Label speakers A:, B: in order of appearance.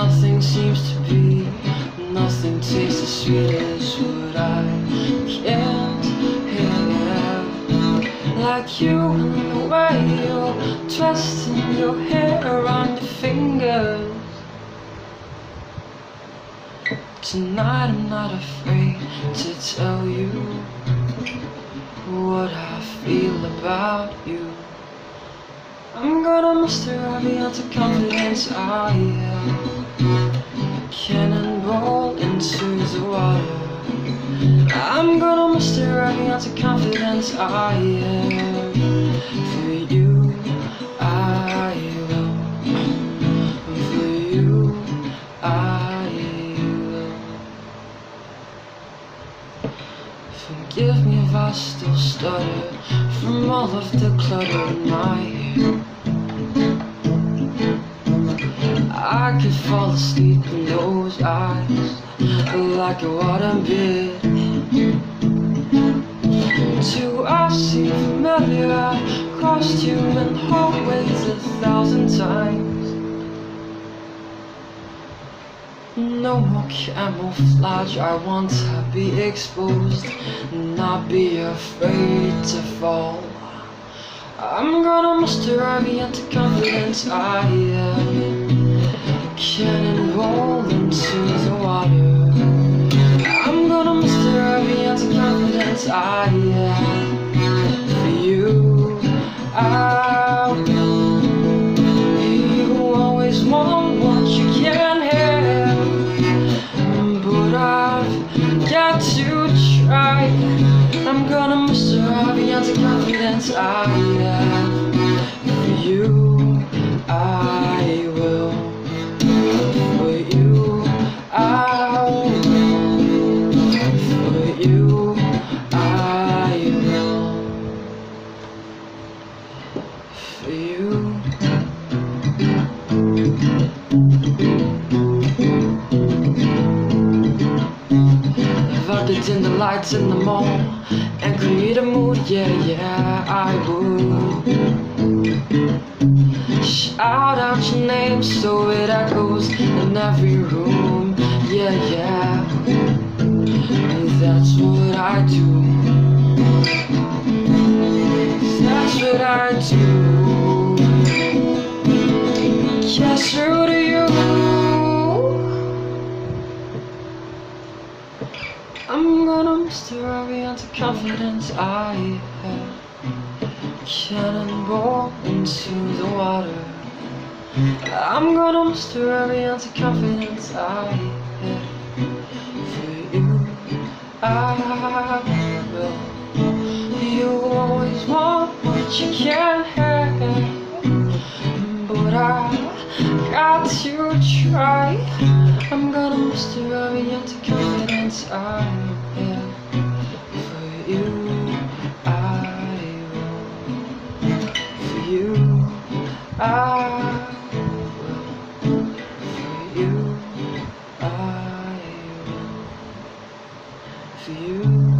A: nothing seems to be, nothing tastes as sweet as what I can't have. Like you and the way you're twisting your hair around your fingers. Tonight I'm not afraid to tell you what I feel about you. I'm gonna muster every ounce of confidence I have, cannonball into the water. I'm gonna muster every ounce of confidence I have. For you, I will. For you, I will. Forgive me if I still stutter from all of the clutter in my head. I could fall asleep in those eyes like a waterbed. Do I seem familiar? I crossed you in hallways 1,000 times. No more camouflage, I want to be exposed, not be afraid to fall. I'm gonna muster every ounce of confidence I have, cannonball into the water. I'm gonna muster every ounce of confidence I have. For you, I will. You always want what you can't have, but I've got to try. I'm gonna muster every ounce of confidence I have. For you, I will. For you, I will. For you, I will. For you. If I could dim the lights in the mall and create a mood, yeah, I would. Shout out your name so it echoes in every room, yeah. That's what I do. That's what I do. Yes, true to you. I'm gonna muster every ounce of confidence I have, cannonball into the water. I'm gonna muster every ounce of confidence I have. For you, I will. You always want what you can't have, but I got to try. I'm gonna muster every ounce of confidence I have. For you, I will. For you, I will. For you, I will. For you.